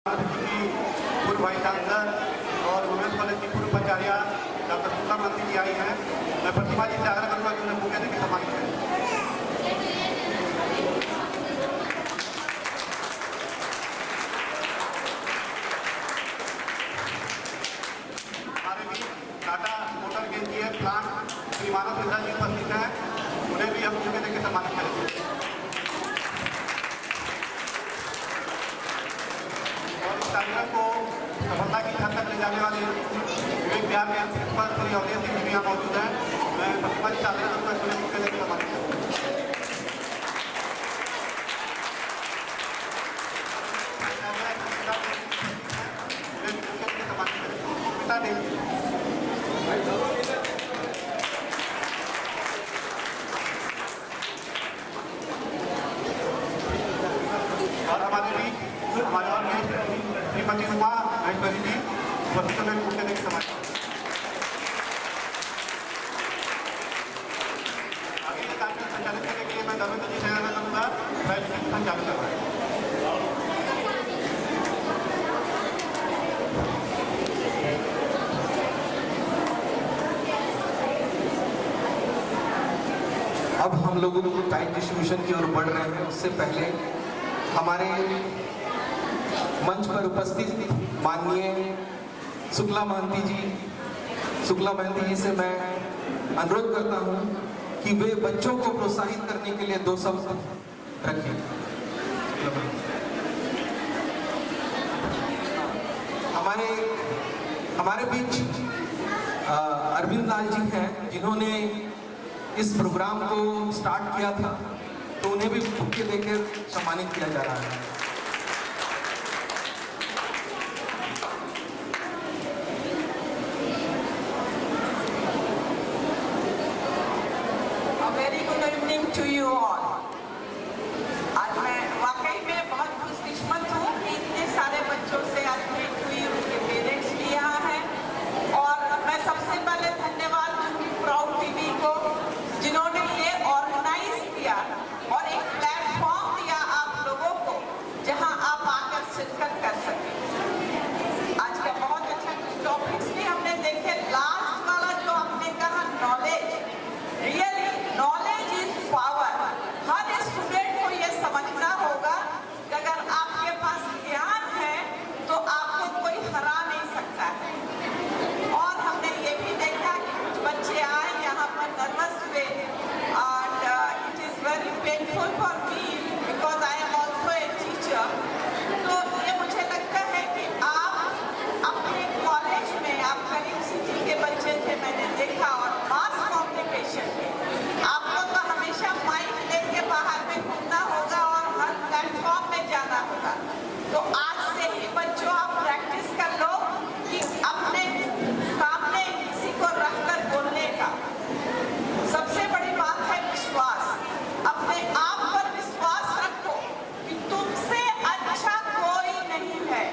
पूर्व vice chancellor और women's college की पूर्व प्राचार्य डॉक्टर शुक्ला मानसी जी आई हैं। मैं प्रतिभा जी से आग्रह करूँगा कि उन्हें बुके देकर सम्मानित करें। हमारे भी टाटा मोटर के इंजीनियर प्लांट श्री मानव मिश्रा जी उपस्थित हैं, उन्हें भी हम बुके देकर सम्मानित करेंगे। कार्यक्रम को सफलता की हद तक ले जाने वाले विवेक बिहार के प्रिंसिपल श्री अवधेश सिंह जी यहाँ मौजूद हैं। मैं प्रतिभा जी से आग्रह करूँगा कि उन्हें बुके देकर सम्मानित करूँ। और हमारे बीच हमारे और श्रीमती उमा महेश्वरी जी उपस्थित में बुके देकर सम्मानित। आगे ये कार्यक्रम संचालित करने के लिए मैं धर्मेंद्र जी से आग्रह करूँगा, संचालित कर रहा है। अब हम लोगों को टाइम डिस्ट्रीब्यूशन की ओर बढ़ रहे हैं। उससे पहले हमारे मंच पर उपस्थित माननीय शुक्ला महंती जी से मैं अनुरोध करता हूं कि वे बच्चों को प्रोत्साहित करने के लिए दो शब्द रखें। हमारे बीच अरविंद लाल जी हैं, जिन्होंने इस प्रोग्राम को स्टार्ट किया था, तो उन्हें भी बुके देकर सम्मानित किया जा रहा है। Very good evening to you all. आज मैं वाकई में बहुत खुशकिस्मत हूँ कि इतने सारे बच्चों से आज भेंट हुई, उनके पेरेंट्स भी यहाँ हैं। और मैं सबसे पहले धन्यवाद दूंगी प्राउड टीवी को, जिन्होंने ये ऑर्गेनाइज किया और एक प्लेटफॉर्म दिया आप लोगों को, जहां आप आकर शिरकत कर सकें। आज का बहुत अच्छा कुछ टॉपिक्स भी हमने देखे। लास्ट वाला जो आपने कहा, knowledge, really knowledge is power. Her student को ये समझना होगा कि अगर आपके पास ज्ञान है तो आपको कोई हरा नहीं सकता है। और हमने ये भी देखा कि कुछ बच्चे आए यहाँ पर नर्वस हुए, and it is very painful for me because I am also a teacher. तो ये मुझे लगता है कि आप अपने कॉलेज में, आप करीब सिटी के बच्चे थे, मैंने देखा, और मास कम्युनिकेशन में आपको तो हमेशा माइक लेके बाहर में घूमना होगा और हर प्लेटफॉर्म में जाना होगा। तो आज से ही बच्चों आप प्रैक्टिस कर लो कि अपने सामने किसी को रखकर बोलने का। सबसे बड़ी बात है विश्वास। अपने आप पर विश्वास रखो कि तुमसे अच्छा कोई नहीं है।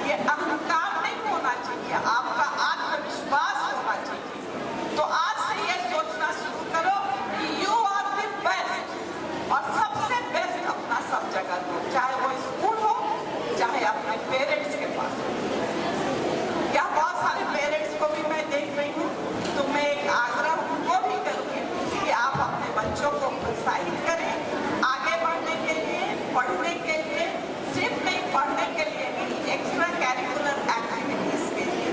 ये अहंकार नहीं होना चाहिए, आपका आत्मविश्वास होना चाहिए। तो आज से ये सोचना शुरू करो कि यू आर द बेस्ट, और सबसे बेस्ट अपना सब जगह दो, चाहे वो स्कूल हो, चाहे अपने पेरेंट्स के पास हो। क्या बहुत सारे पेरेंट्स को भी मैं देख रही हूँ, तो मैं एक आग्रह उनको भी करूँगी कि आप अपने बच्चों को प्रोत्साहित करें आगे बढ़ने के लिए, पढ़ने के लिए, सिर्फ नहीं पढ़ने के लिए नहीं, एक्स्ट्रा कैरिकुलर एक्टिविटीज के लिए।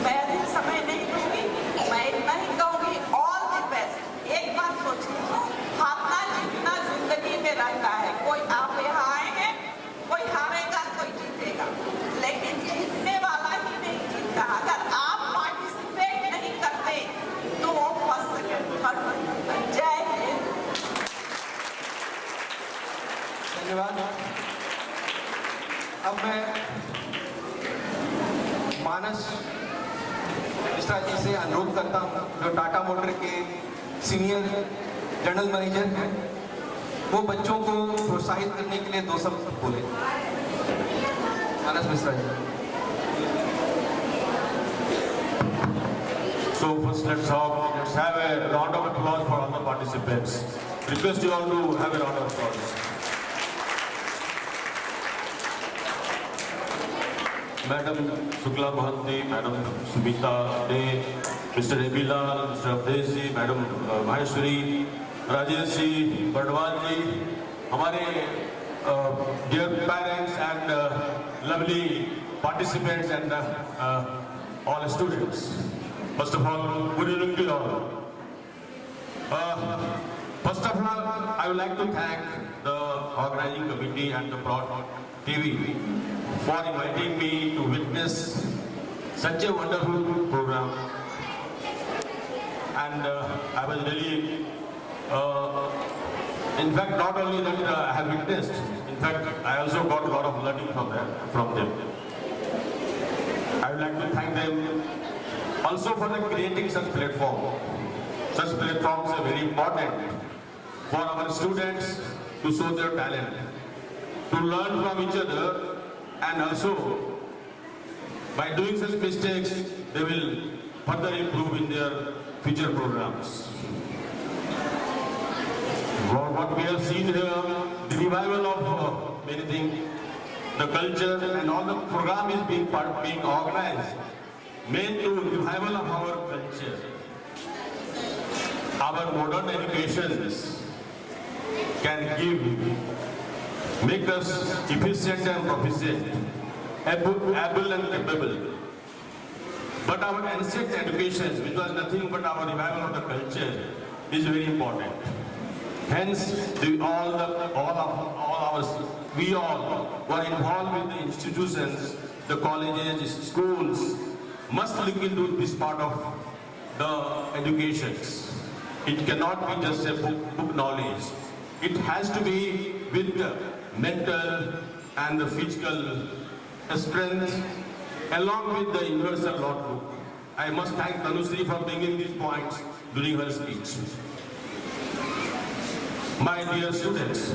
मैं अधिक समय नहीं दूंगी, मैं इतना ही कहूँगी, ऑल द बेस्ट। एक बात सोच लीजिए, हारना जीतना जिंदगी में रहता है। कोई आप यहाँ आएंगे, कोई हारेगा, कोई जीतेगा, लेकिन जीतने वाला ही नहीं जीतता। अगर आप पार्टिसिपेट नहीं करते तो वो फर्स्ट, सेकंड, थर्ड। जय हिंद। धन्यवाद। अब मैं मानस मिश्रा जी से अनुरोध करता हूं, जो टाटा मोटर के सीनियर जनरल मैनेजर हैं, वो बच्चों को प्रोत्साहित करने के लिए दो शब्द बोले। मानस मिश्रा जी। So first let's have a round of applause for all the participants. Request you all to have a round of applause. Madam Shukla Mohanty, Madam Subita Day, Mr. Ebilal, Mr. Abdesh ji, Madam Maheshwari, Rajesh ji, Bardwal ji, हमारे dear parents and lovely participants and all students. First of all, good evening to you all. First of all, I would like to thank the organizing committee and the Proud TV for inviting me to witness such a wonderful program. And I was really, in fact, not only that I have witnessed, in fact, I also got a lot of learning from them. I would like to thank them also for creating such platform. Such platforms are very important for our students to show their talent, to learn from each other, and also by doing such mistakes, they will further improve in their future programs. What we have seen here, the revival of many things, the culture and all the program is being organized, meant to revival of our culture. Our modern educations can make us efficient and proficient, able and capable. But our ancient education, which was nothing but our revival of the culture, is very important. Hence, we all who are involved with the institutions, the colleges, schools, must look into this part of the educations. It cannot be just a book knowledge. It has to be with the mental and the physical strength, along with the universal notebook. I must thank Tanushree for bringing these points during her speech. My dear students,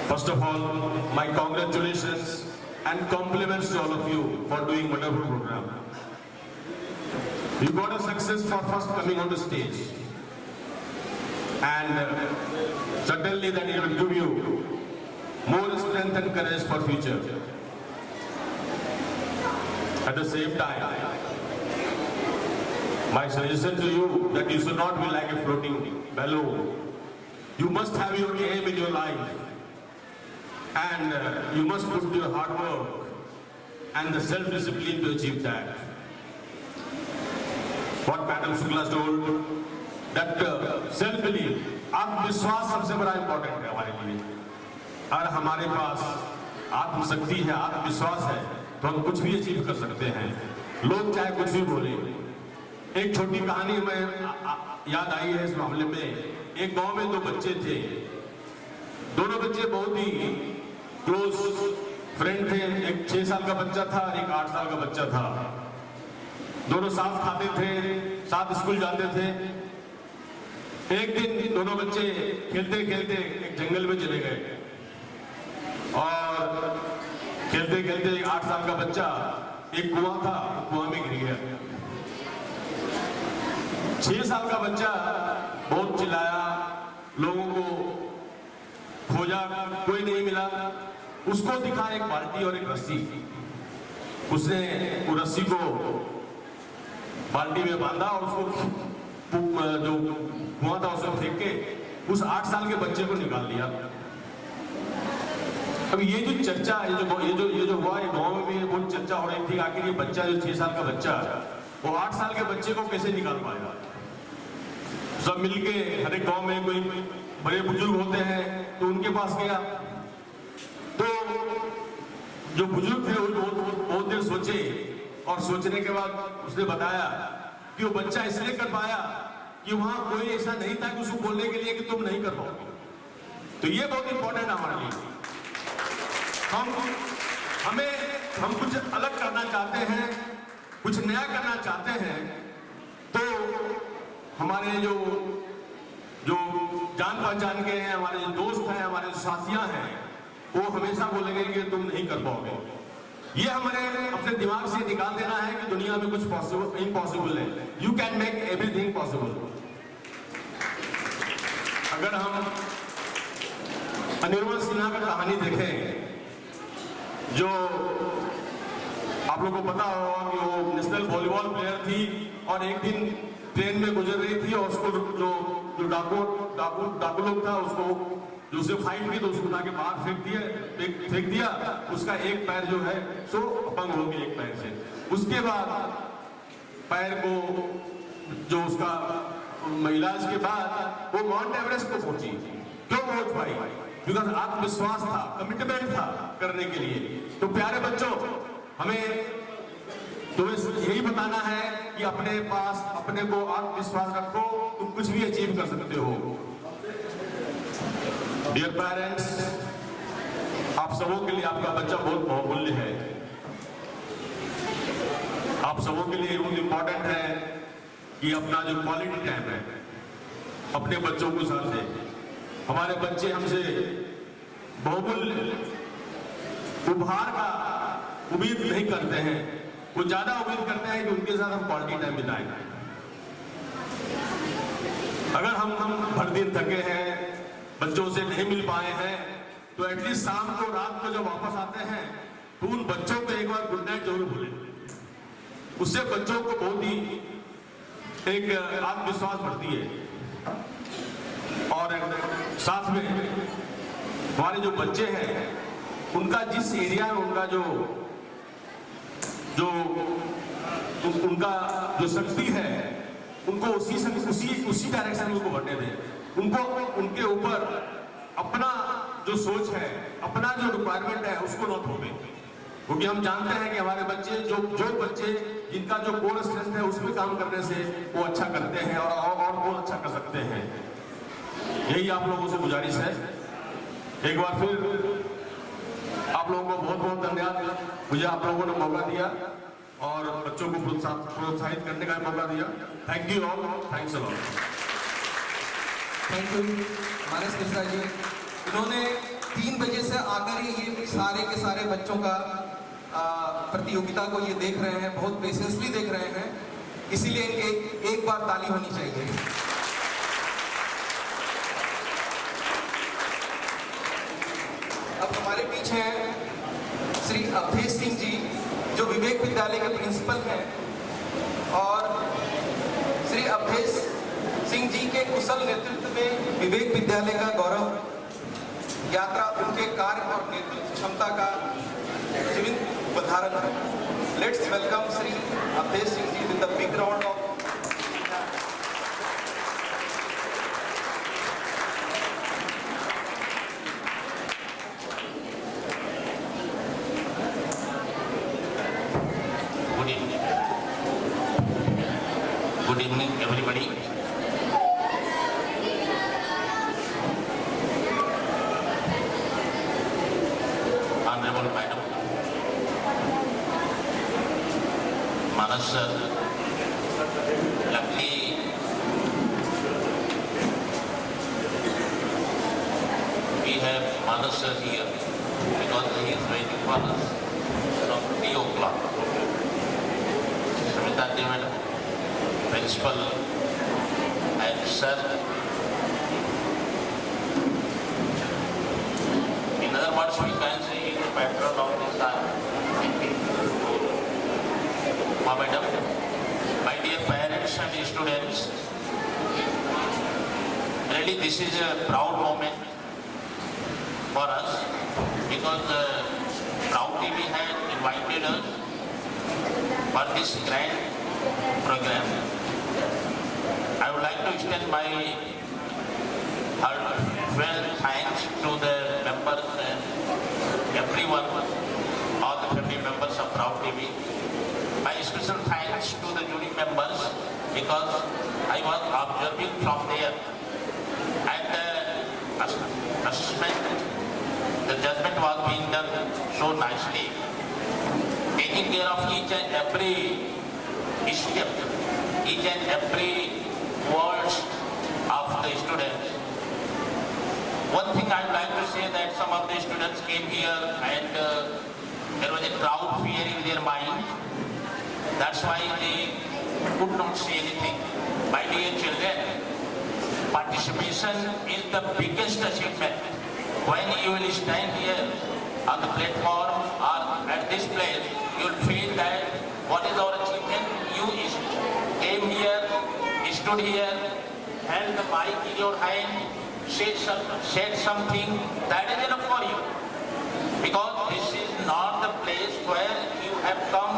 first of all, my congratulations and compliments to all of you for doing wonderful program. You got a success for first coming on the stage, and certainly that it will give you more strength and courage for future. At the same time, my suggestion to you that you should not be like a floating balloon. You must have your aim in your life, and you must put your hard work and the self-discipline to achieve that. What Madam Shukla told, that self-belief, आत्मविश्वास सबसे बड़ा important है हमारे लिए. अगर हमारे पास आत्मशक्ति है, आत्मविश्वास है, तो हम कुछ भी अचीव कर सकते हैं. लोग चाहे कुछ भी बोले. एक छोटी कहानी हमें याद आई है इस मामले में. एक गांव में दो बच्चे थे. दोनों बच्चे बहुत ही क्लोज फ्रेंड थे. एक 6 साल का बच्चा था और एक 8 साल का बच्चा था. दोनों साथ खाते थे, साथ स्कूल जाते थे. एक दिन दोनों बच्चे खेलते खेलते एक जंगल में चले गए, और खेलते खेलते 8 साल का बच्चा, एक कुआं था, कुआं में गिर गया. 6 साल का बच्चा बहुत चिल्लाया, लोगों को खोजा, कोई नहीं मिला. उसको दिखा एक बाल्टी और एक रस्सी. उसने वो रस्सी को बाल्टी में बांधा और उसको जो कुआं था उसमें फेंक के उस 8 साल के बच्चे को निकाल लिया. अब ये जो चर्चा, ये जो हुआ, ये गांव में भी बहुत चर्चा हो रही थी. आखिर ये बच्चा जो 6 साल का बच्चा, वो 8 साल के बच्चे को कैसे निकाल पाएगा. सब मिलके, हर एक गांव में कोई बड़े बुजुर्ग होते हैं तो उनके पास गया. तो जो बुजुर्ग थे वो बहुत देर सोचे, और सोचने के बाद उसने बताया कि वो बच्चा इसलिए कर पाया कि वहां कोई ऐसा नहीं था कि उसको बोलने के लिए कि तुम नहीं कर पाओगे. तो ये बहुत इंपॉर्टेंट है हमारे लिए. हम कुछ अलग करना चाहते हैं, कुछ नया करना चाहते हैं, तो हमारे जो जान पहचान के हैं, हमारे जो दोस्त हैं, हमारे जो साथियां हैं, वो हमेशा बोलेंगे कि तुम नहीं कर पाओगे. ये हमारे अपने दिमाग से निकाल देना है कि दुनिया में कुछ इम्पॉसिबल है. You can make everything possible. अगर हम अनिर्बन सिन्हा की कहानी देखें, जो आप लोगों को पता होगा कि वो नेशनल वॉलीबॉल प्लेयर थी और एक दिन ट्रेन में गुजर रही थी और उसको जो डाकू लोग था उसको जो उसे फाइट की तो उसको उठा के बाहर फेंक दिया। उसका एक पैर जो है सो अपंग हो गया एक पैर से। उसके बाद पैर को जो उसका इलाज के बाद वो माउंट एवरेस्ट को पहुंची। क्यों पहुंच पाई? बिकॉज आत्मविश्वास था, कमिटमेंट था करने के लिए। तो प्यारे बच्चों, हमें तुम्हें यही बताना है कि अपने पास अपने को आत्मविश्वास रखो, तुम कुछ भी अचीव कर सकते हो। डियर पेरेंट्स, आप सबों के लिए आपका बच्चा बहुत बहुमूल्य है। आप सबों के लिए बहुत इंपॉर्टेंट है कि अपना जो क्वालिटी टाइम है अपने बच्चों के साथ दें। हमारे बच्चे हमसे बहुमूल्य उपहार का उम्मीद नहीं करते हैं, वो ज्यादा उम्मीद करते हैं कि उनके साथ हम क्वालिटी टाइम बिताएं। अगर हम भर दिन थके हैं, बच्चों से नहीं मिल पाए हैं, तो एटलीस्ट शाम को रात को जब वापस आते हैं तो उन बच्चों को एक बार गुड नाइट जरूर बोलें। उससे बच्चों को बहुत ही एक आत्मविश्वास बढ़ती है। और साथ में हमारे जो बच्चे हैं उनका जिस एरिया में उनका जो उनका जो शक्ति है उनको उसी डायरेक्शन में उनको बढ़ने दें। उनको उनके ऊपर अपना जो सोच है, अपना जो रिक्वायरमेंट है उसको न थोपें। क्योंकि हम जानते हैं कि हमारे बच्चे जो बच्चे जिनका जो कोर स्ट्रेंथ है उसमें काम करने से वो अच्छा करते हैं और बहुत अच्छा कर सकते हैं। यही आप लोगों से गुजारिश है। एक बार फिर आप लोगों को बहुत बहुत धन्यवाद। मुझे आप लोगों ने मौका दिया और बच्चों को प्रोत्साहित करने का मौका दिया। Thank you all, thanks a lot. Thank you Manas Mishra ji. इन्होंने 3 बजे से आकर ही ये सारे के सारे बच्चों का प्रतियोगिता को ये देख रहे हैं, बहुत पेशेंसली देख रहे हैं, इसीलिए इनके एक बार ताली होनी चाहिए। अब हमारे पीछे हैं श्री अवधेश सिंह जी जो विवेक विद्यालय के प्रिंसिपल हैं, और श्री अवधेश सिंह जी के कुशल नेतृत्व में विवेक विद्यालय का गौरव यात्रा उनके कार्य और नेतृत्व क्षमता का जीवंत उदाहरण है। Let's welcome Shri Awadhesh Singh ji with the big round of Good evening, everybody. Honorable Madam, Manas sir, luckily we have Manas sir here because he is waiting for us from 3 o'clock. Smita Madam, Principal and sir. In other words, we can say he is the patron of this time. Madam, my dear parents and students, really this is a proud moment for us because Proud TV had invited us for this grand program. I would like to extend my heartfelt thanks to the members and everyone, all the family members of Proud TV. My special thanks to the jury members because I was observing from there and the assessment, the judgment was being done so nicely, taking care of each and every step, each and every words of the students. One thing I would like to say that some of the students came here and there was a crowd fear in their mind. That's why they could not say anything. My dear children, participation is the biggest achievement. When you will stand here on the platform or this place, you'll feel that what is our achievement. You came here, stood here, held the mic in your hand, said something. That is enough for you. Because this is not the place where you have come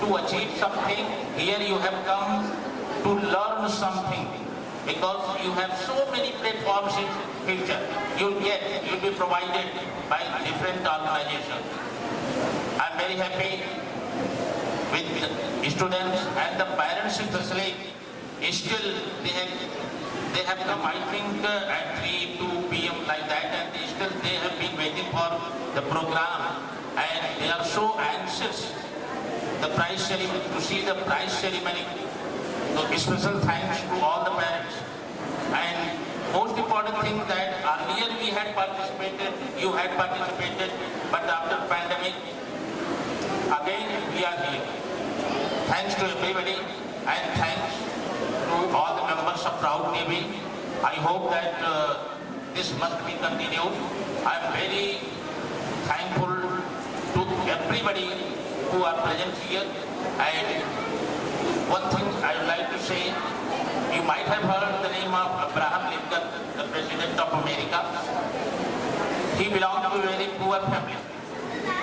to achieve something. Here you have come to learn something. Because you have so many platforms in future. You'll be provided by different organizations. I'm very happy with the students and the parents especially. Still they have come, I think, at 2 p.m. like that, and still they have been waiting for the program, and they are so anxious to see the prize ceremony. So special thanks to all the parents. And most important thing that earlier we had participated, you had participated, but after pandemic, again we are here. Thanks to everybody, and thanks to all the members of Proud TV. I hope that this must be continued. I am very thankful to everybody who are present here. And one thing I would like to say, you might have heard the name of Abraham Lincoln, the President of America. He belonged to a very poor family,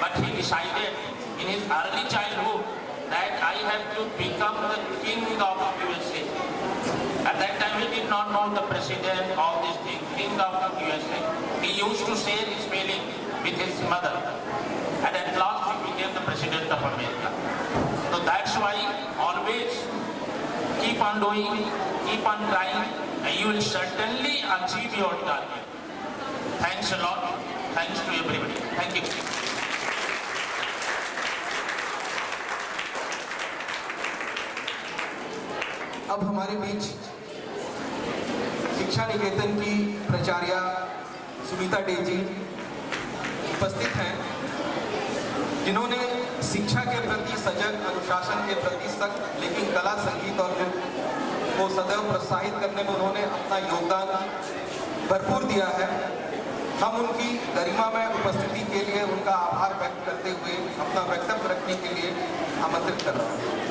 but he decided in his early childhood that I have to become the king of USA. At that time he did not know the president, all these things, king of USA. He used to share his feeling with his mother, and at last he became the President of America. So that's why always keep on doing, keep on trying, and you will certainly achieve your target. Thanks a lot. Thanks to everybody. Thank you. अब हमारे बीच शिक्षा निकेतन की प्राचार्य Sunita day जी उपस्थित हैं, जिन्होंने शिक्षा के प्रति सजग, अनुशासन के प्रति सख्त, लेकिन कला, संगीत और नृत्य को सदैव प्रोत्साहित करने में उन्होंने अपना योगदान भरपूर दिया है। हम उनकी गरिमा में उपस्थिति के लिए उनका आभार व्यक्त करते हुए अपना वक्तव्य रखने के लिए आमंत्रित कर रहे हैं।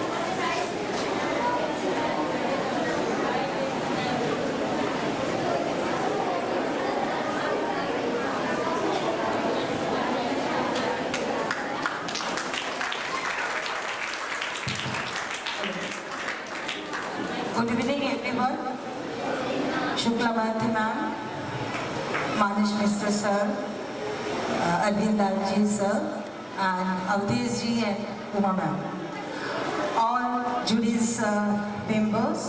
Good evening, everyone. Shukla Bharati ma'am, Manish Mr. sir, Arvind Dalji sir, and Avdesh ji and Uma ma'am. All jury's members,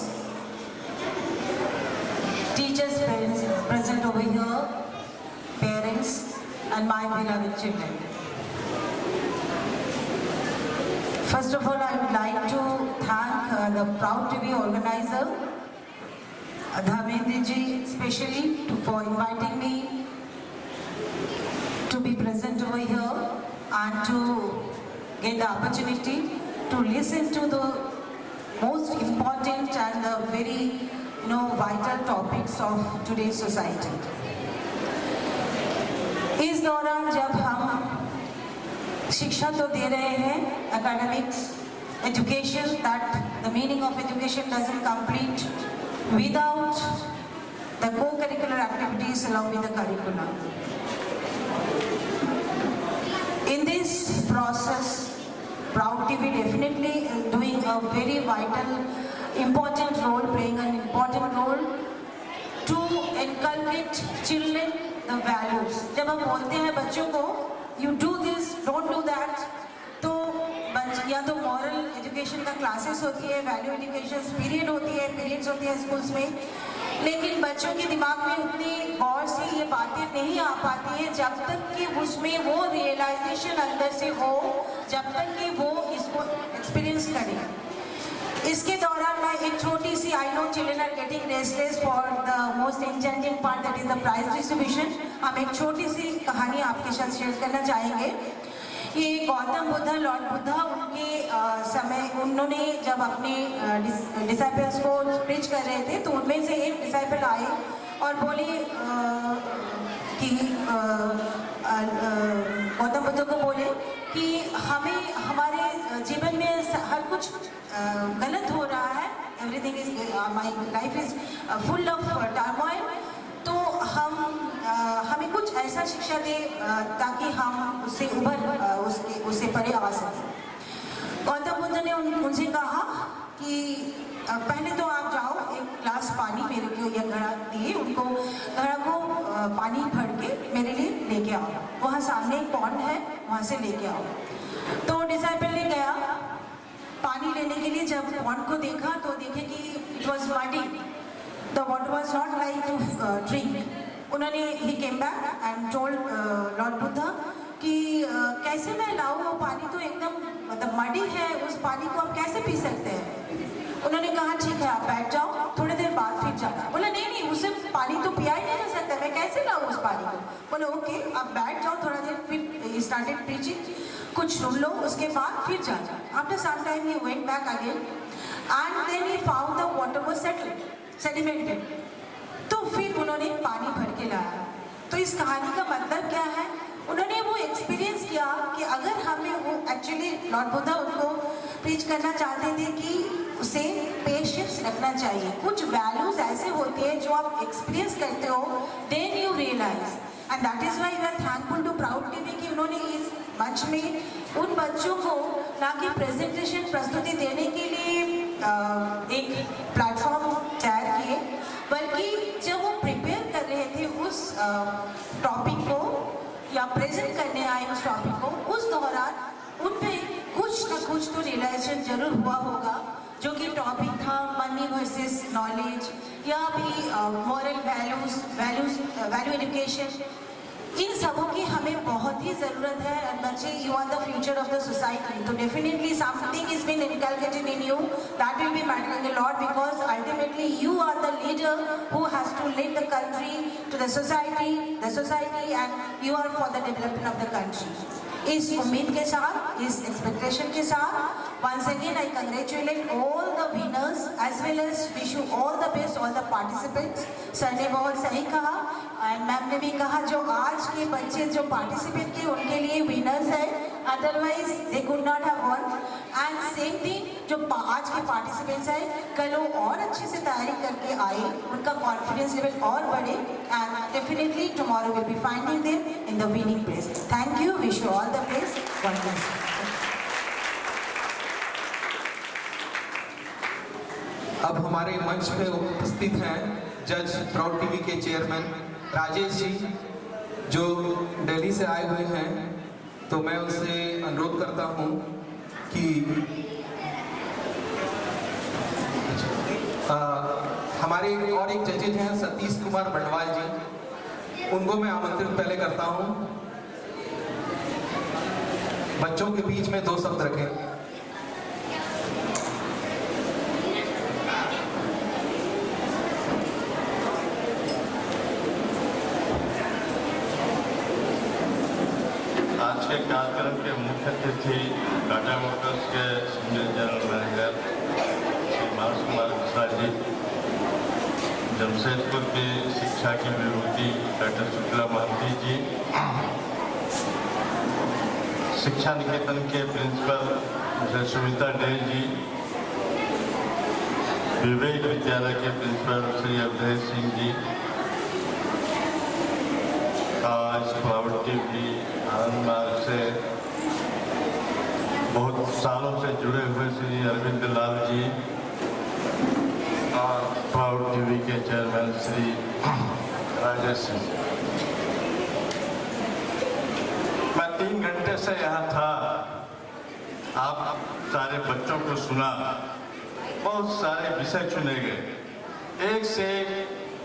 teachers present over here, parents, and my beloved children. First of all, I would like to thank the Proud TV organizer, Dharmendra ji, especially for inviting me to be present over here and to get the opportunity to listen to the most important and the very vital topics of today's society. इस दौरान जब हम शिक्षा तो दे रहे हैं, academics, education, that the meaning of education doesn't complete without the co-curricular activities along with the curriculum. In this process, Proud TV definitely is doing a very vital, important role, playing an important role to inculcate children the values. जब हम बोलते हैं बच्चों को you do this, don't do that, तो या तो moral education का classes होती है, value education period होती है, periods होती है schools में, लेकिन बच्चों के दिमाग में उतनी गौर से ये बातें नहीं आ पाती हैं जब तक कि उसमें वो realization अंदर से हो, जब तक कि वो इसको experience करें। इसके दौरान मैं एक छोटी सी, I know children are getting restless for the most enchanting part, that is the prize distribution. हम एक छोटी सी कहानी आपके साथ शेयर करना चाहेंगे। ये गौतम बुद्ध, लॉर्ड बुद्धा, उनके समय उन्होंने जब अपने डिसाइपल्स को प्रीच कर रहे थे, तो उनमें से एक डिसाइपल आए और बोले कि गौतम बुद्ध को बोले कि हमें हमारे जीवन में हर कुछ गलत हो रहा है, everything is my life is full of turmoil, तो हमें कुछ ऐसा शिक्षा दे ताकि हम उससे उससे परे आ सकें। गौतम बुद्ध ने उनसे कहा कि पहले तो आप जाओ, एक गिलास पानी मेरे को या घड़ा दिए, उनको घड़ा को पानी भर के मेरे लिए लेके आओ, वहाँ सामने एक पॉन्ड है, वहाँ से लेके आओ। तो डिसाइपल ने गया पानी लेने के लिए, जब पॉन्ड को देखा तो देखे कि it was muddy, the water was not like to drink. उन्होंने ही came back and told lord Buddha कि कैसे मैं लाऊं, वो पानी तो एकदम मतलब मडी है, उस पानी को आप कैसे पी सकते हैं। उन्होंने कहा ठीक है आप बैठ जाओ, थोड़ी देर बाद फिर जाना। बोला नहीं उससे पानी तो पिया ही नहीं जा सकता, मैं कैसे लाऊं उस पानी को। बोला ओके आप बैठ जाओ थोड़ा देर, फिर स्टार्टेड प्रीचिंग, कुछ सुन लो, उसके बाद फिर जाना। After some time he went back again and then he found the water was sedimented. तो फिर उन्होंने पानी भर के लाया। तो इस कहानी का मतलब क्या है, उन्होंने वो एक्सपीरियंस किया कि अगर हमें वो एक्चुअली लॉर्ड बुद्धा उनको प्रीच करना चाहते थे कि उसे पेशेंस रखना चाहिए। कुछ वैल्यूज ऐसे होते हैं जो आप एक्सपीरियंस करते हो, then you realise, and that is why we are thankful to proud TV कि उन्होंने इस मंच में उन बच्चों को ना कि प्रेजेंटेशन प्रस्तुति देने के लिए एक प्लेटफॉर्म तैयार किए, बल्कि जब वो प्रिपेयर कर रहे थे उस टॉपिक को या प्रेजेंट करने आए उस टॉपिक को, उस दौरान उन पे कुछ न कुछ तो रियलाइजेशन जरूर हुआ होगा, जो कि टॉपिक था मनी वर्सेस नॉलेज या भी मॉरल वैल्यू एजुकेशन। इन सबों की हमें बहुत ही ज़रूरत है। एंड बच्चे, you are the future of the society, तो definitely something is been inculcated in you that will be mattering a lot, because ultimately you are the leader who has to lead the country to the society and you are for the development of the country. इस उम्मीद के साथ, इस expectation के साथ, once again I congratulate all the winners as well as wish you all the best, all the participants। Sir ने बहुत सही कहा एंड मैम ने भी कहा, जो आज के बच्चे जो पार्टिसिपेट किए उनके लिए विनर्स है, otherwise they could not have one. And same thing, जो आज के पार्टिसिपेंट्स है कल वो और अच्छे से तैयारी करके आए, उनका कॉन्फिडेंस लेवल और बढ़े, and definitely tomorrow will be finding them in the winning place. Thank you, wish you all the best, God bless. अब हमारे मंच पे उपस्थित हैं जज प्राउड टीवी के चेयरमैन राजेश जी, जो दिल्ली से आए हुए हैं। तो मैं उनसे अनुरोध करता हूं कि हमारे और एक जजेज हैं सतीश कुमार बंडवाल जी, उनको मैं आमंत्रित पहले करता हूं। बच्चों के बीच में 2 शब्द रखें। आज के कार्यक्रम के मुख्य अतिथि टाटा मोटर्स के सीनियर जनरल मैनेजर श्री मानस कुमार मिश्रा जी, जमशेदपुर की शिक्षा की विभूति डॉक्टर शुक्ला महंती जी, शिक्षा निकेतन के प्रिंसिपल श्री सुमिता डे जी, विवेक विद्यालय के प्रिंसिपल श्री अवधेश सिंह जी, आज प्राउड टीवी आनंद मार्ग से बहुत सालों से जुड़े हुए श्री अरविंद लाल जी और प्राउड टीवी के चेयरमैन श्री राजेश सिंह। मैं 3 घंटे से यहाँ था, आप सारे बच्चों को सुना, बहुत सारे विषय चुने गए, एक से एक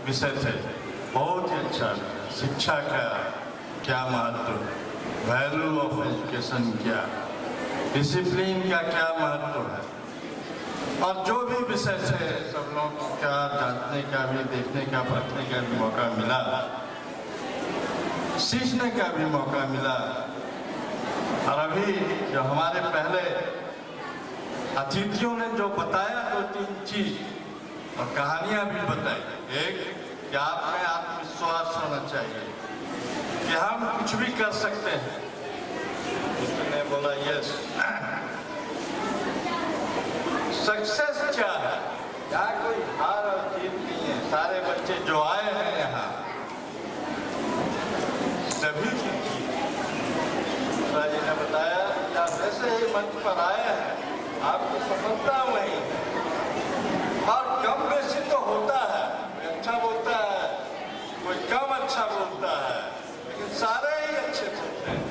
विषय थे, बहुत ही अच्छा। शिक्षा का क्या महत्व, वैल्यू ऑफ एजुकेशन क्या, डिसिप्लिन का क्या महत्व है, और जो भी विषय थे सब लोग का जानने का भी, देखने का, पढ़ने का भी मौका मिला, सीखने का भी मौका मिला। और अभी जो हमारे पहले अतिथियों ने जो बताया 2-3 चीज और कहानियां भी बताई। एक, कि आप में आत्मविश्वास होना चाहिए कि हम कुछ भी कर सकते हैं, उसने बोला यस। सक्सेस क्या है? यहाँ कोई हार और जीत नहीं है। सारे बच्चे जो आए हैं यहाँ सभी की जीत। जी ने बताया कि आप जैसे ही मंच पर आए हैं आपकी सफलता वही है। और कम बेसी तो होता है, कोई अच्छा बोलता है, कोई कम अच्छा बोलता है, लेकिन सारे ही अच्छे बोलते हैं।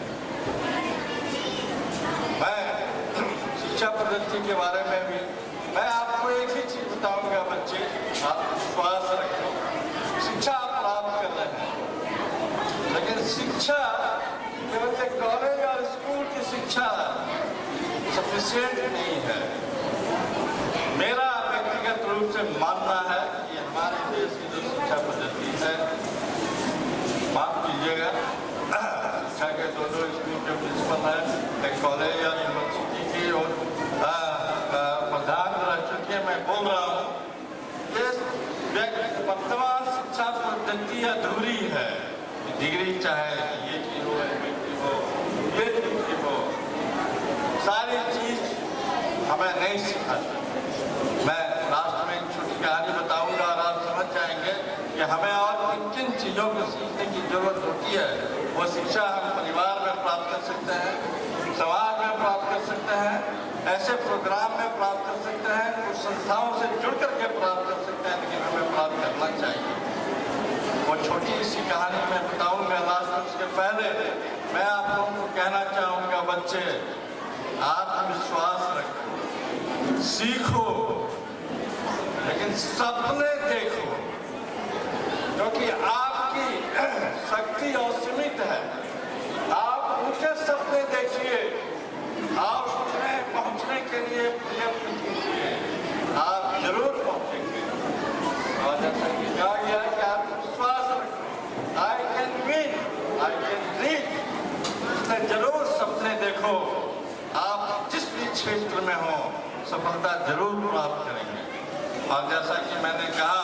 मैं शिक्षा पद्धति के बारे में भी मैं आपको एक ही चीज बताऊंगा, बच्चे आप विश्वास रखो। शिक्षा आप प्राप्त कर रहे हैं, लेकिन शिक्षा केवल एक कॉलेज और स्कूल की शिक्षा सफिशिएंट नहीं है। मेरा व्यक्तिगत रूप से मानना है कि हमारे देश की जो शिक्षा पद्धति है, माफ कीजिएगा, शिक्षा के दो स्कूल के प्रिंसिपल हैं, एक कॉलेज या यूनिवर्सिटी की और प्रधान रह चुके हैं। मैं बोल रहा हूँ ये वर्तमान शिक्षा पद्धति अधूरी है। डिग्री चाहे ये की हो, MA हो, ये की हो, सारी चीज हमें नहीं सिखाती। मैं लास्ट में एक छोटी कहानी बताऊंगा और आप समझ जाएंगे कि हमें और किन किन चीजों को सीखने की जरूरत होती है। वो शिक्षा हम परिवार में प्राप्त कर सकते हैं, समाज में प्राप्त कर सकते हैं, ऐसे प्रोग्राम में प्राप्त कर सकते हैं, कुछ संस्थाओं से जुड़ करके प्राप्त कर सकते हैं, लेकिन हमें प्राप्त करना चाहिए। वो छोटी सी कहानी मैं बताऊंगा लास्ट में। उसके पहले मैं आप लोगों को कहना चाहूंगा, बच्चे आत्मविश्वास रखो, सीखो, लेकिन सपने देखो, क्योंकि आपकी शक्ति असीमित है। आप ऊंचे सपने देखिए, आप उसमें पहुंचने के लिए प्रयत्न कीजिए, आप जरूर पहुंचेंगे। और जैसा कि कहा गया कि आप विश्वास रखो, I can win, I can reach. उसमें जरूर सपने देखो, आप जिस भी क्षेत्र में हो सफलता जरूर प्राप्त करेंगे। और जैसा कि मैंने कहा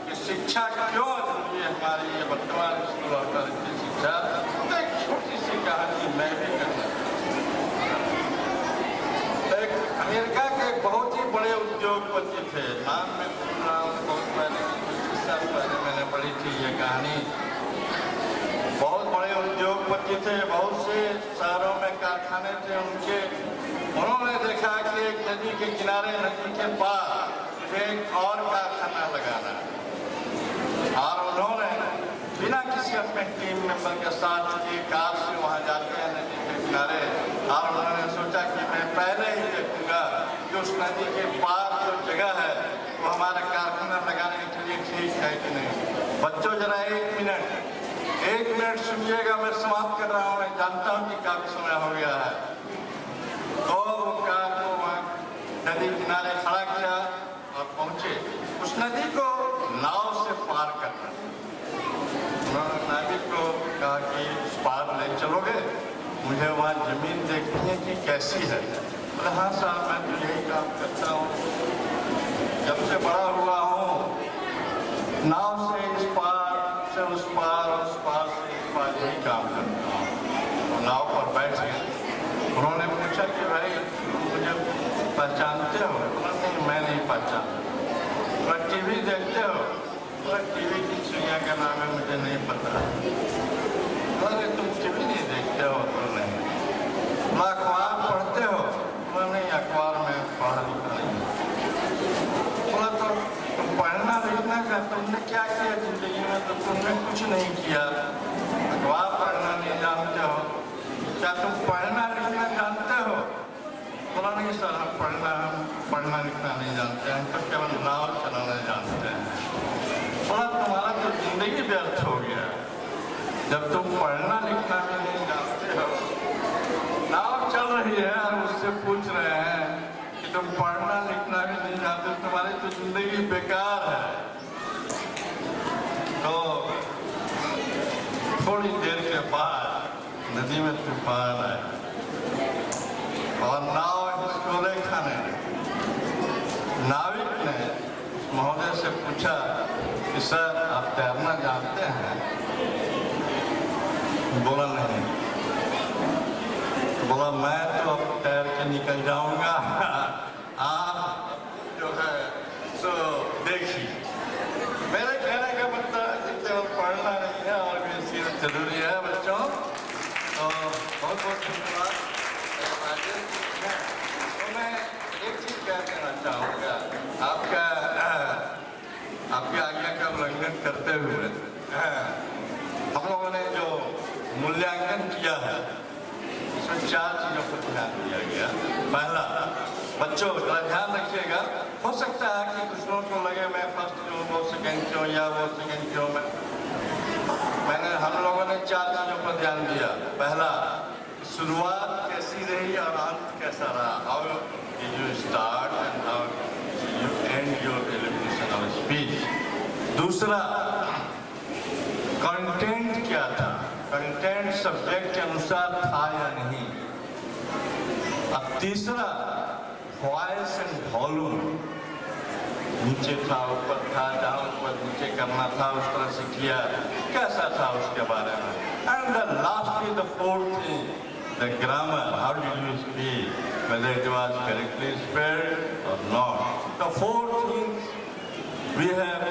कि शिक्षा क्यों जरूरी है हमारी ये वर्तमान स्कूल और कॉलेज की शिक्षा, तो एक छोटी सी कहानी मैं भी करना। एक अमेरिका के बहुत ही बड़े उद्योगपति थे, नाम में बहुत पहले 25 साल पहले मैंने पढ़ी थी ये कहानी। बहुत बड़े उद्योगपति थे, बहुत से शहरों में कारखाने थे उनके। उन्होंने देखा कि एक नदी के किनारे, नदी के पार एक और कारखाना लगाना, और उन्होंने बिना किसी अपने टीम मेंबर के साथ एक कार से वहाँ जाते हैं नदी के किनारे, और उन्होंने सोचा कि मैं पहले ही देखूंगा कि उस नदी के पार जो जगह है वो हमारा कारखाना लगाने के लिए ठीक है कि नहीं। बच्चों जरा एक मिनट सुनिएगा, मैं समाप्त कर रहा हूँ, मैं जानता हूँ कि काफी समय हो गया है। तो वो कार को वहाँ नदी किनारे खड़ा किया और पहुंचे। उस नदी को नाव से पार करना। उन्होंने नाविक को कहा कि उस पार ले चलोगे, मुझे वहाँ जमीन देखनी है कि कैसी है। बोले हाँ साहब, मैं तो यही काम करता हूँ, जब से बड़ा हुआ हूँ नाव से इस पार से उस पार, उस पार से इस पार यही काम करता हूँ। तो नाव पर बैठ गए। उन्होंने पूछा कि भाई मुझे पहचानते हो? नहीं, मैं नहीं पहचानता। टीवी देखते हो? टीवी की चिड़िया का नाम है मुझे नहीं पता। बोले तुम टीवी नहीं देखते हो? तो नहीं। अखबार पढ़ते हो? बोला नहीं, अखबार में पढ़ा लिखा नहीं। बोला तो तुम पढ़ना लिखना का तुमने क्या किया जिंदगी में? तो तुमने कुछ नहीं किया, अखबार पढ़ना नहीं जानते हो। क्या तुम पढ़ना लिखना जानते हो? बोला नहीं सर, हम पढ़ना लिखना नहीं जानते हैं, तो केवल नाव चलाना जानते हैं। बोला तुम्हारा तो जिंदगी व्यर्थ हो गया, जब तुम पढ़ना लिखना भी नहीं जानते हो, नाव चल रही है और उससे पूछ रहे हैं कि तुम पढ़ना लिखना भी नहीं जानते, तुम्हारी तो जिंदगी बेकार है। तो थोड़ी देर के बाद नदी में तूफान आया और नाव हिचकोले खाने लगी। नाविक ने महोदय से पूछा कि सर आप तैरना जानते हैं? बोला नहीं। तो बोला मैं तो अब तैर के निकल जाऊंगा, आप जो है सो देखिए। मेरे कहने का मतलब है कि केवल पढ़ना नहीं है और भी सीरत जरूरी है बच्चों। तो बहुत बहुत धन्यवाद। तो मैं एक चीज क्या कहना चाहूँगा, आपकी आज्ञा का उल्लंघन करते हुए हम लोगों ने जो मूल्यांकन किया है उसमें 4 चीजों पर ध्यान दिया गया। पहला, बच्चों जरा ध्यान रखिएगा, हो सकता है कि कुछ लोगों को लगे मैं फर्स्ट क्यों, वो सेकेंड क्यों या वो सेकेंड क्यों। हम लोगों ने 4 चीजों पर ध्यान दिया। पहला, शुरुआत कैसी रही और अंत कैसा रहा, how did you start and how you and your elimination of speech. दूसरा, कंटेंट क्या था, कंटेंट सब्जेक्ट के अनुसार था या नहीं। अब तीसरा, वॉइस एंड वॉल्यूम, नीचे था ऊपर था, जहाँ ऊपर नीचे करना था उस तरह से किया, कैसा था उसके बारे में। And the lastly the fourth thing, the grammar, how did you speak, whether it was correctly spelled or not. The 4 things we have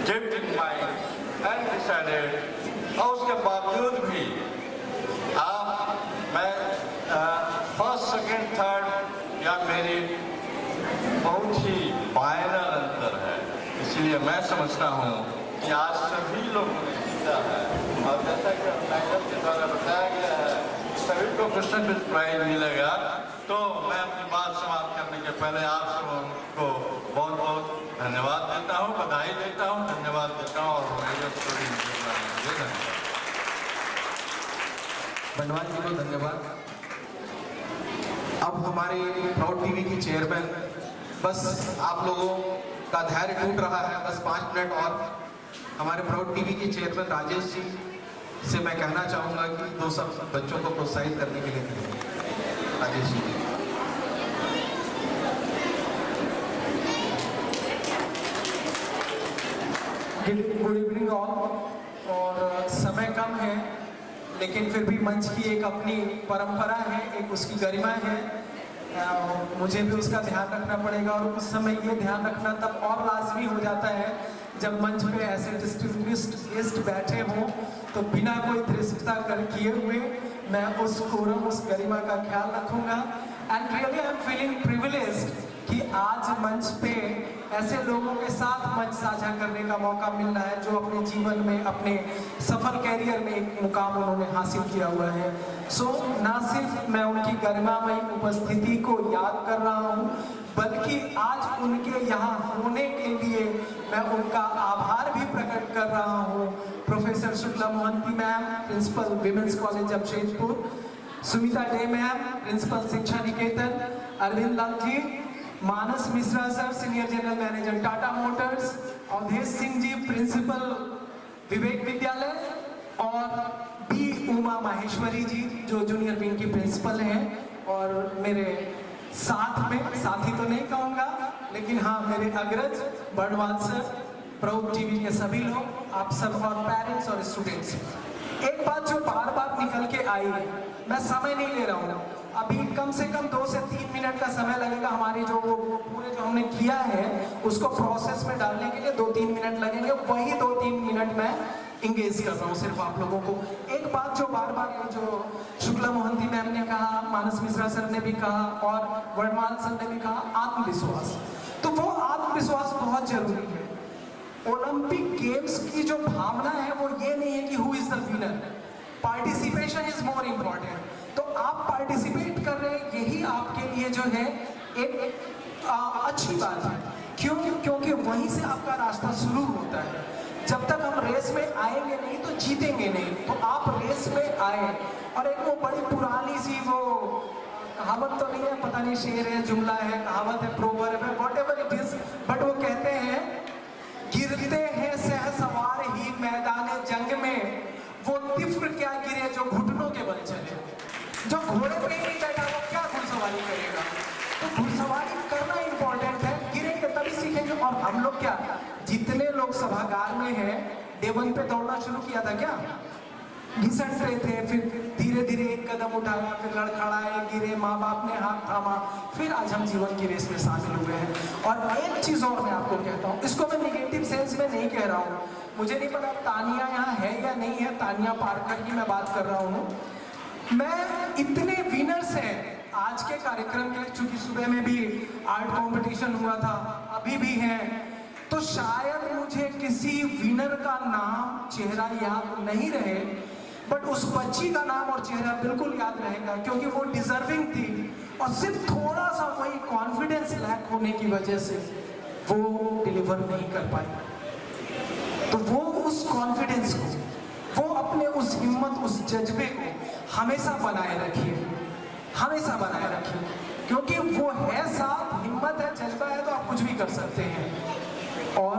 kept in mind and decided। और उसके बावजूद भी मैं फर्स्ट सेकेंड थर्ड या मेरी बहुत ही minor अंतर है, इसलिए मैं समझता हूँ कि आज सभी लोगों ने जीता है। और जैसा कि मैडम के द्वारा बताया गया है सभी को कृष्ण प्राइज मिलेगा। तो मैं अपनी बात समाप्त करने के पहले आप सबों को बहुत बहुत धन्यवाद देता हूँ, बधाई देता हूँ, धन्यवाद देता हूँ। और बंडवाल जी को धन्यवाद। अब हमारे प्राउड टीवी की चेयरमैन, बस आप लोगों का धैर्य टूट रहा है, बस 5 मिनट और हमारे प्राउड टीवी के चेयरमैन राजेश जी से मैं कहना चाहूँगा कि 2 सब बच्चों को प्रोत्साहित करने के लिए करें। Rajesh ji. Good evening all. और समय कम है लेकिन फिर भी मंच की एक अपनी परंपरा है, एक उसकी गरिमा है, मुझे भी उसका ध्यान रखना पड़ेगा। और उस समय ये ध्यान रखना तब और लाजमी हो जाता है जब मंच पे ऐसे डिस्टिंग्विश्ड गेस्ट बैठे हों, तो बिना कोई धृष्टता किए हुए मैं उस कोरम, उस गरिमा का ख्याल रखूंगा। And really I am feeling privileged कि आज मंच पे ऐसे लोगों के साथ मंच साझा करने का मौका मिल रहा है जो अपने जीवन में, अपने सफल कैरियर में एक मुकाम उन्होंने हासिल किया हुआ है। सो ना सिर्फ मैं उनकी गरिमामयी उपस्थिति को याद कर रहा हूँ, बल्कि आज उनके यहाँ होने के लिए मैं उनका आभार भी प्रकट कर रहा हूँ। Professor Shukla Mohanty ma'am, principal women's college Jamshedpur, Sumita De ma'am, principal Shiksha Niketan, Arvind Lal ji, Manas Mishra sir, senior general manager Tata motors, Avadhesh Singh ji, principal Vivek Vidyalaya, और बी उमा माहेश्वरी जी जो जूनियर विंग की प्रिंसिपल हैं, और मेरे साथ में, साथी तो नहीं कहूँगा लेकिन हाँ मेरे अग्रज बर्डवाल सर, प्राउड टीवी के सभी लोग, आप सब, और पेरेंट्स और स्टूडेंट्स। एक बात जो बार बार निकल के आई है, मैं समय नहीं ले रहा हूँ, अभी कम से कम 2 से 3 मिनट का समय लगेगा हमारी जो पूरे जो हमने किया है उसको प्रोसेस में डालने के लिए 2-3 मिनट लगेंगे। वही 2-3 मिनट मैं इंगेज कर रहा हूँ सिर्फ आप लोगों को। एक बात जो बार बार जो शुक्ला मोहंती मैम ने कहा, मानस मिश्रा सर ने भी कहा और वर्णमाल सर ने भी कहा, आत्मविश्वास। तो वो आत्मविश्वास बहुत जरूरी है। ओलंपिक गेम्स की जो भावना है वो ये नहीं है कि who is the winner, participation is more important. तो आप पार्टिसिपेट कर रहे हैं, यही आपके लिए जो है एक अच्छी बात है। क्यों? क्योंकि वहीं से आपका रास्ता शुरू होता है। जब तक हम रेस में आएंगे नहीं तो जीतेंगे नहीं। तो आप रेस में आए, और एक वो बड़ी पुरानी सी वो कहावत तो नहीं है, पता नहीं शेर है, जुमला है, कहावत है, प्रोवर्ब है, व्हाटएवर इट इज, बट वो कहते हैं गिरते हैं सहसवार ही मैदान जंग में, वो तिफ्र क्या गिरे जो घुटनों के बल चले। जो घोड़े पे ही नहीं बैठा वो क्या घुड़सवारी करेगा। तो घुड़सवारी करना इंपॉर्टेंट है, गिरेंगे तभी सीखेंगे। और हम लोग क्या, जितने लोग सभागार में हैं, डे 1 पे दौड़ना शुरू किया था क्या? घिसट रहे थे, फिर धीरे धीरे एक कदम उठाया, फिर लड़खड़ाए, गिरे, माँ बाप ने हाथ थामा, फिर आज हम जीवन की रेस में शामिल हुए हैं। और एक चीज और मैं आपको कहता हूँ, इसको मैं निगेटिव सेंस में नहीं कह रहा हूँ, मुझे नहीं पता तानिया यहाँ है या नहीं है, तानिया पारकर की मैं बात कर रहा हूँ। मैं इतने विनर्स हैं आज के कार्यक्रम के, चूंकि सुबह में भी आर्ट कंपटीशन हुआ था, अभी भी है, तो शायद मुझे किसी विनर का नाम चेहरा याद नहीं रहे, बट उस बच्ची का नाम और चेहरा बिल्कुल याद रहेगा, क्योंकि वो डिजर्विंग थी और सिर्फ थोड़ा सा वही कॉन्फिडेंस लैक होने की वजह से वो डिलीवर नहीं कर पाई। तो वो उस कॉन्फिडेंस को, वो अपने उस हिम्मत, उस जज्बे को हमेशा बनाए रखिए, हमेशा बनाए रखिए, क्योंकि वो है साथ, हिम्मत है, जज्बा है, तो आप कुछ भी कर सकते हैं। और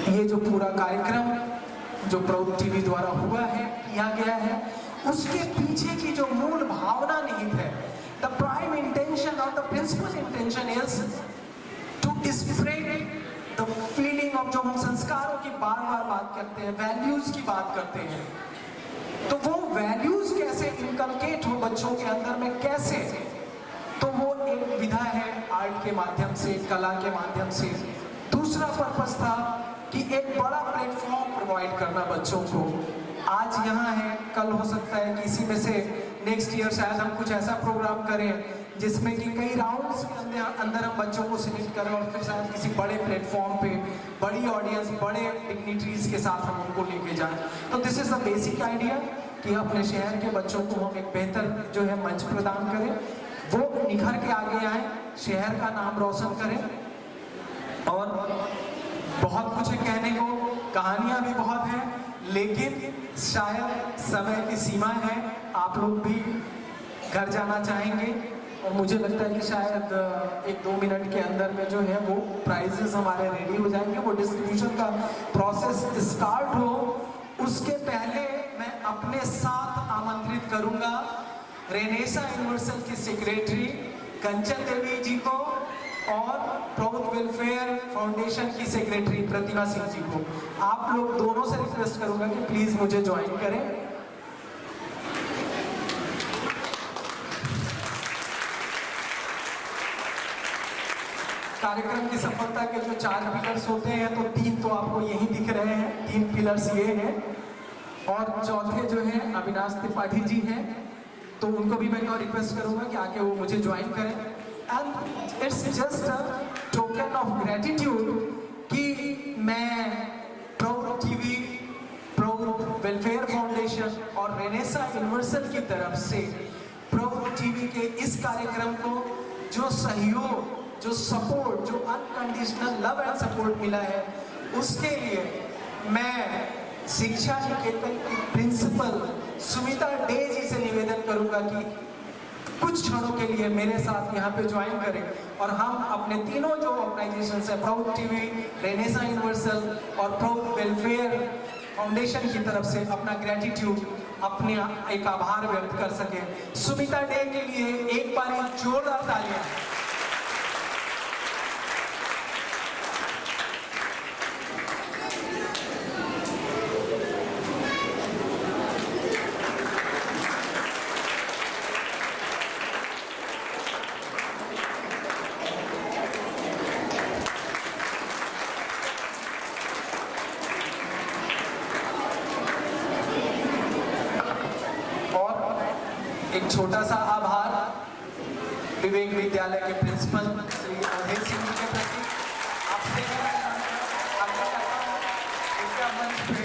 ये जो पूरा कार्यक्रम जो प्राउड टीवी द्वारा हुआ है, किया गया है, उसके पीछे की जो मूल भावना निहित है, द प्राइम इंटेंशन और the principal intention is to spread the feeling of, जो हम संस्कारों की बार बार बात करते हैं, वैल्यूज की बात करते हैं, तो वो वैल्यूज कैसे इनकलकेट हो बच्चों के अंदर में, कैसे, तो वो एक विधा है आर्ट के माध्यम से, कला के माध्यम से। दूसरा पर्पस था कि एक बड़ा प्लेटफॉर्म प्रोवाइड करना बच्चों को। आज यहाँ है, कल हो सकता है कि इसी में से नेक्स्ट ईयर शायद हम कुछ ऐसा प्रोग्राम करें जिसमें कि कई राउंड्स के अंदर हम बच्चों को सिलेक्ट करें और फिर शायद किसी बड़े प्लेटफॉर्म पे बड़ी ऑडियंस, बड़े डिग्निटरीज के साथ हम उनको लेके जाएं। तो this is the basic idea कि अपने शहर के बच्चों को हम एक बेहतर जो है मंच प्रदान करें, वो निखर के आगे आए, शहर का नाम रोशन करें। और बहुत कुछ है कहने को, कहानियां भी बहुत हैं, लेकिन शायद समय की सीमा है, आप लोग भी घर जाना चाहेंगे और मुझे लगता है कि शायद 1-2 मिनट के अंदर में जो है वो प्राइजेस हमारे रेडी हो जाएंगे, वो डिस्ट्रीब्यूशन का प्रोसेस स्टार्ट हो। उसके पहले मैं अपने साथ आमंत्रित करूंगा रेनेसा यूनिवर्सल की सेक्रेटरी कंचन देवी जी को और प्राउड वेलफेयर फाउंडेशन की सेक्रेटरी प्रतिमा सिंह जी को। आप लोग दोनों से रिक्वेस्ट करूंगा कि प्लीज मुझे ज्वाइन करें। कार्यक्रम की सफलता के जो 4 पिलर्स होते हैं, तो 3 तो आपको यही दिख रहे हैं, 3 पिलर्स ये हैं, और चौथे जो हैं अविनाश त्रिपाठी जी हैं, तो उनको भी मैं रिक्वेस्ट करूंगा कि आके वो मुझे ज्वाइन करें। And it's just a token of gratitude कि मैं proud TV, proud welfare foundation और रेनेसा यूनिवर्सल की तरफ से प्राउड टीवी के इस कार्यक्रम को जो सहयोग, जो सपोर्ट, जो अनकंडीशनल लव एंड सपोर्ट मिला है, उसके लिए मैं शिक्षा निकेतन की प्रिंसिपल सुमिता डे जी से निवेदन करूंगा कि कुछ क्षणों के लिए मेरे साथ यहाँ पे ज्वाइन करें और हम अपने तीनों जो ऑर्गेनाइजेशन है, प्राउड टीवी, रेनेसा यूनिवर्सल और प्राउड वेलफेयर फाउंडेशन की तरफ से अपना ग्रेटिट्यूड, अपने एक आभार व्यक्त कर सकें। सुमिता डे के लिए एक बार जोरदार तालियां। एक छोटा सा आभार विवेक विद्यालय के प्रिंसिपल श्री अवधेश सिंह जी के प्रति। आपसे आगे मंच पे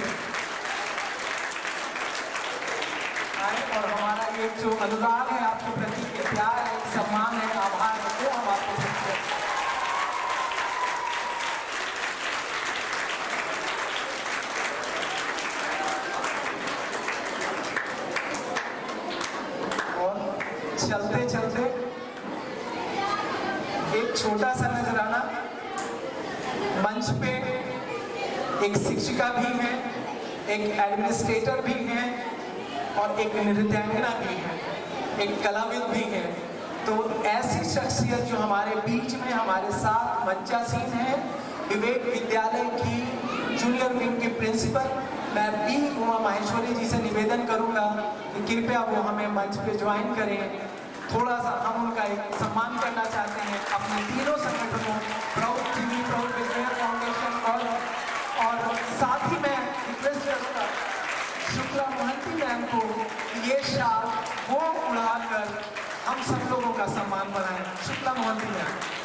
आए और हमारा ये जो अनुराग है आपके प्रति, प्यार है, सम्मान है, आभार है, वो हम आपको देते हैं। चलते चलते एक छोटा सा नजराना, मंच पे एक शिक्षिका भी है, एक एडमिनिस्ट्रेटर भी है और एक नृत्यांगना भी है, एक कलाविद भी है। तो ऐसी शख्सियत जो हमारे बीच में हमारे साथ मंचासीन है, विवेक विद्यालय की जूनियर विंग की प्रिंसिपल मैं भी उमा माहेश्वरी जी से निवेदन करूंगा कि कृपया वो हमें मंच पे ज्वाइन करें। थोड़ा सा हम उनका एक सम्मान करना चाहते हैं अपने तीनों संगठनों प्राउड टीवी, प्राउड विजय फाउंडेशन और साथ ही मैं रिक्वेस्ट करूंगा शुक्ला महंती मैम को ये शाल वो उड़ाकर हम सब लोगों का सम्मान बनाएं। Shukla Mohanty ma'am.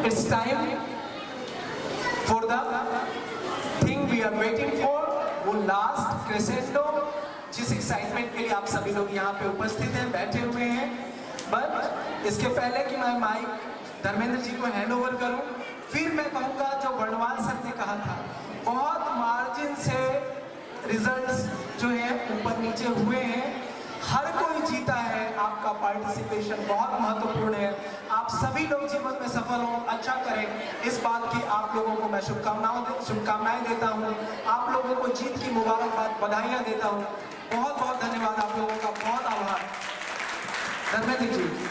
It's time for the thing we are waiting for, वो लास्ट क्रेसेंडो जिस एक्साइटमेंट के लिए आप सभी लोग यहाँ पे उपस्थित हैं, बैठे हुए हैं। बट इसके पहले कि मैं माइक धर्मेंद्र जी को हैंड ओवर करूँ, फिर मैं कहूँगा जो बर्णवाल सर ने कहा था, बहुत मार्जिन से रिजल्ट्स जो है ऊपर नीचे हुए हैं, हर कोई जीता है। आपका पार्टिसिपेशन बहुत महत्वपूर्ण है। आप सभी लोग जीवन में सफल हो, अच्छा करें, इस बात की आप लोगों को मैं शुभकामनाएं देता हूं। आप लोगों को जीत की मुबारकबाद, बधाइयां देता हूं। बहुत बहुत धन्यवाद, आप लोगों का बहुत आभार। धर्मेंद्र जी।